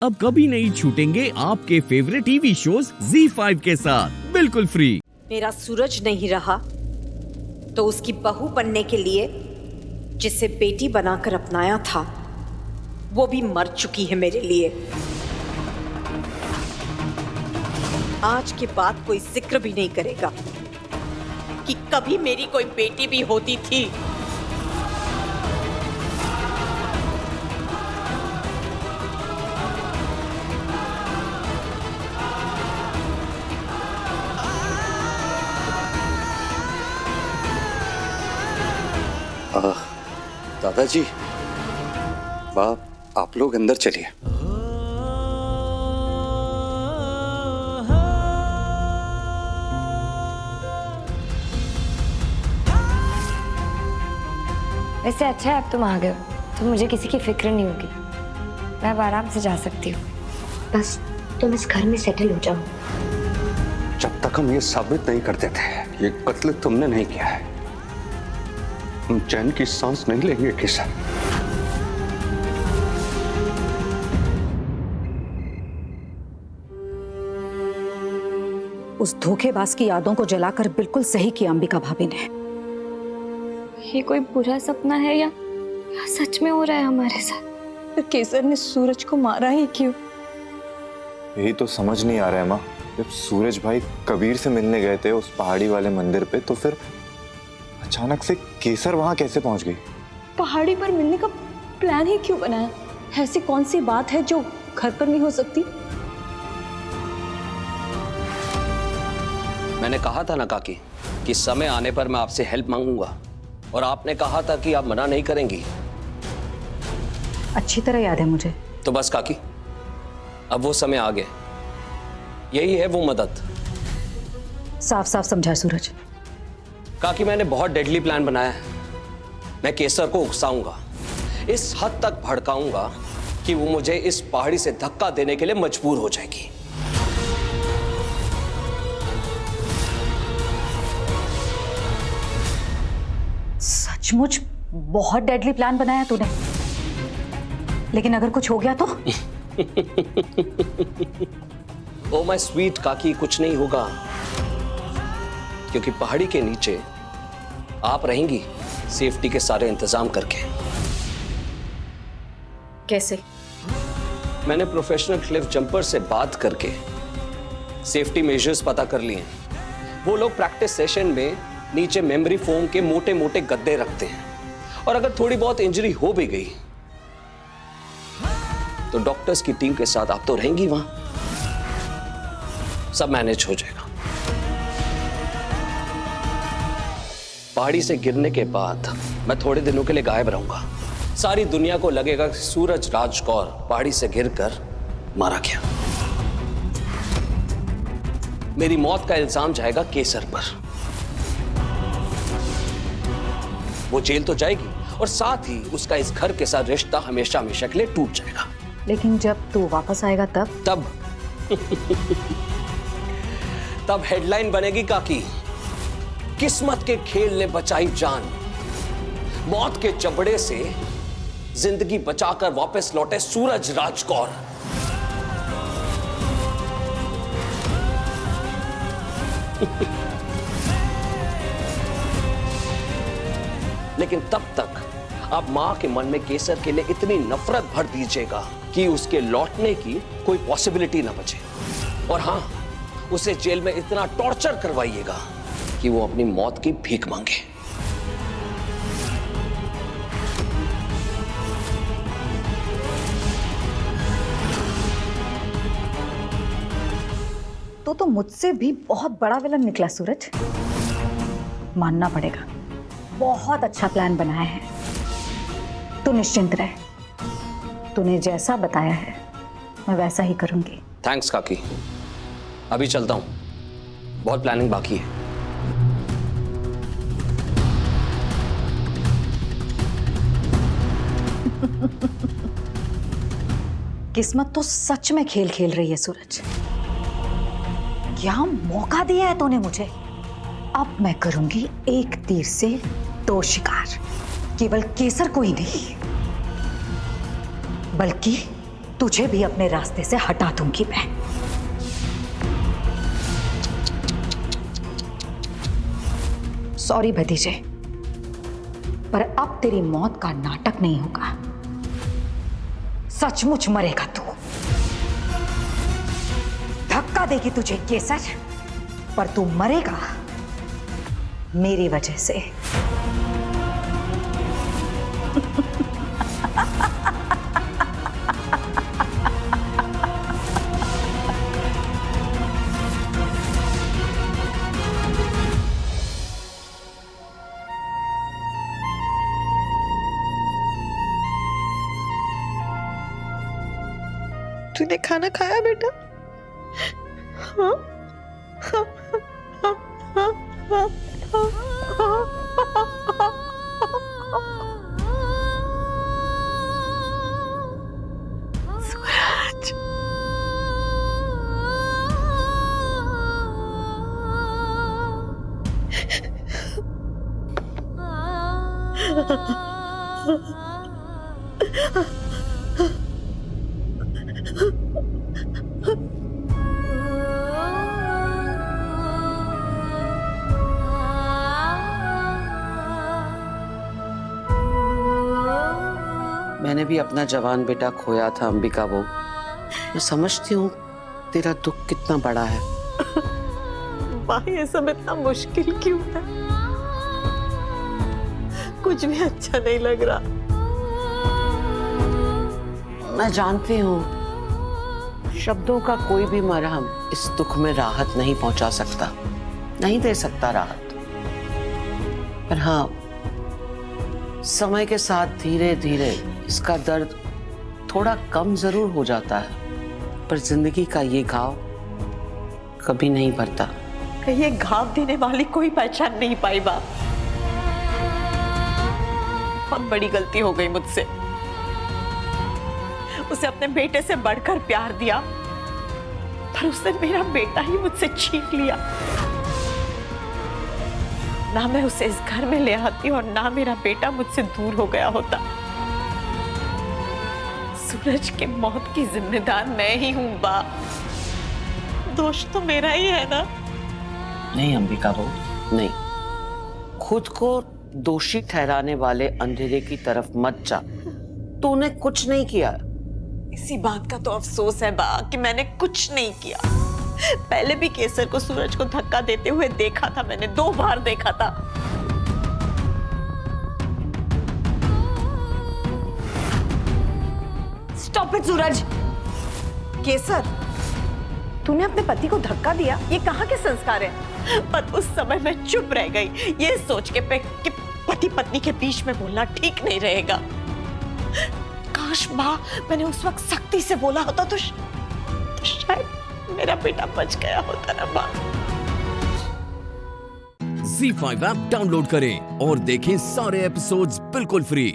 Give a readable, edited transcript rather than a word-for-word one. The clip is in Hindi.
अब कभी नहीं छूटेंगे आपके फेवरेट टीवी शोज ZEE5 के साथ बिल्कुल फ्री। मेरा सूरज नहीं रहा तो उसकी बहू बनने के लिए जिसे बेटी बनाकर अपनाया था वो भी मर चुकी है मेरे लिए। आज के बाद कोई जिक्र भी नहीं करेगा कि कभी मेरी कोई बेटी भी होती थी। दादाजी, आप लोग अंदर चलिए। वैसे अच्छा है अब तुम आ गए हो, तो मुझे किसी की फिक्र नहीं होगी। मैं अब आराम से जा सकती हूँ। बस तुम इस घर में सेटल हो जाओ। जब तक हम ये साबित नहीं करते थे ये कत्ल तुमने नहीं किया है, हम चैन की सांस नहीं लेंगे किसान। उस धोखेबाज की यादों को जलाकर बिल्कुल सही किया अंबिका भाभी ने। ये कोई बुरा सपना है या सच में हो रहा है हमारे साथ? पर केसर ने सूरज को मारा ही क्यों? यही तो समझ नहीं आ रहा है माँ। जब सूरज भाई कबीर से मिलने गए थे उस पहाड़ी वाले मंदिर पे, तो फिर अचानक से केसर वहां कैसे पहुंच गई? पहाड़ी पर मिलने का प्लान ही क्यों बनाया? ऐसी कौन सी बात है जो घर पर नहीं हो सकती? मैंने कहा था ना काकी कि समय आने पर मैं आपसे हेल्प मांगूंगा, और आपने कहा था कि आप मना नहीं करेंगी। अच्छी तरह याद है मुझे। तो बस काकी, अब वो समय आ गया। यही है वो मदद। साफ साफ समझा सूरज। काकी, मैंने बहुत डेडली प्लान बनाया है। मैं केसर को उकसाऊंगा, इस हद तक भड़काऊंगा कि वो मुझे इस पहाड़ी से धक्का देने के लिए मजबूर हो जाएगी। सचमुच बहुत डेडली प्लान बनाया तूने। लेकिन अगर कुछ हो गया तो? ओ माय स्वीट काकी, कुछ नहीं होगा, क्योंकि पहाड़ी के नीचे आप रहेंगी सेफ्टी के सारे इंतजाम करके। कैसे? मैंने प्रोफेशनल क्लिफ जंपर से बात करके सेफ्टी मेजर्स पता कर लिए। वो लोग प्रैक्टिस सेशन में नीचे मेमोरी फोम के मोटे मोटे गद्दे रखते हैं, और अगर थोड़ी बहुत इंजरी हो भी गई तो डॉक्टर्स की टीम के साथ आप तो रहेंगी वहां, सब मैनेज हो जाएगा। पहाड़ी से गिरने के बाद मैं थोड़े दिनों के लिए गायब रहूंगा। सारी दुनिया को लगेगा कि सूरज राजकौर पहाड़ी से गिरकर मारा गया। मेरी मौत का इल्जाम जाएगा केसर पर। वो जेल तो जाएगी, और साथ ही उसका इस घर के साथ रिश्ता हमेशा हमेशा के लिए टूट जाएगा। लेकिन जब तू वापस आएगा तब तब हेडलाइन बनेगी काकी, किस्मत के खेल ने बचाई जान, मौत के जबड़े से जिंदगी बचाकर वापस लौटे सूरज राजकौर। लेकिन तब तक आप मां के मन में केसर के लिए इतनी नफरत भर दीजिएगा कि उसके लौटने की कोई पॉसिबिलिटी ना बचे। और हां, उसे जेल में इतना टॉर्चर करवाइएगा कि वो अपनी मौत की भीख मांगे। तो मुझसे भी बहुत बड़ा विलन निकला सूरज। मानना पड़ेगा, बहुत अच्छा प्लान बनाया है। तू निश्चिंत रह, तूने जैसा बताया है मैं वैसा ही करूंगी। थैंक्स काकी, अभी चलता हूं, बहुत प्लानिंग बाकी है। किस्मत तो सच में खेल खेल रही है सूरज। क्या मौका दिया है तूने मुझे। अब मैं करूंगी एक तीर से दो शिकार। केवल केसर को ही नहीं, बल्कि तुझे भी अपने रास्ते से हटा दूंगी मैं। सॉरी भतीजे, पर अब तेरी मौत का नाटक नहीं होगा, सचमुच मरेगा तू। धक्का देगी तुझे केसर, पर तू मरेगा मेरी वजह से। तूने खाना खाया बेटा? हाँ? सूरज, मैंने भी अपना जवान बेटा खोया था अंबिका वो। मैं समझती हूँ तेरा दुख कितना बड़ा है। माँ ये सब इतना मुश्किल क्यों है? कुछ भी अच्छा नहीं लग रहा। मैं जानती हूँ शब्दों का कोई भी मरहम इस दुख में राहत नहीं पहुंचा सकता, नहीं दे सकता राहत। पर हाँ, समय के साथ धीरे धीरे इसका दर्द थोड़ा कम जरूर हो जाता है, पर जिंदगी का ये घाव कभी नहीं भरता। ये घाव देने वाली कोई पहचान नहीं पाई बाप। बहुत बड़ी गलती हो गई मुझसे। उसे अपने बेटे से बढ़कर प्यार दिया, पर उसने मेरा बेटा ही मुझसे छीन लिया। ना मैं उसे इस घर में ले आती और ना मेरा बेटा मुझसे दूर हो गया होता। सूरज की मौत की जिम्मेदार मैं ही हूं बा। दोष तो मेरा ही है ना? नहीं अंबिका बहू, नहीं। खुद को दोषी ठहराने वाले अंधेरे की तरफ मत जा। तूने कुछ नहीं किया। इसी बात का तो अफसोस है बा कि मैंने कुछ नहीं किया। पहले भी केसर को सूरज को धक्का देते हुए देखा था मैंने, 2 बार देखा था। स्टॉप इट सूरज। केसर, तूने अपने पति को धक्का दिया? ये कहाँ के संस्कार है? पर उस समय मैं चुप रह गई, ये सोच के कि पति पत्नी के बीच में बोलना ठीक नहीं रहेगा। काश माँ मैंने उस वक्त सख्ती से बोला होता तो शायद मेरा बेटा बच गया होता ना माँ। ZEE5 ऐप डाउनलोड करें और देखें सारे एपिसोड्स बिल्कुल फ्री।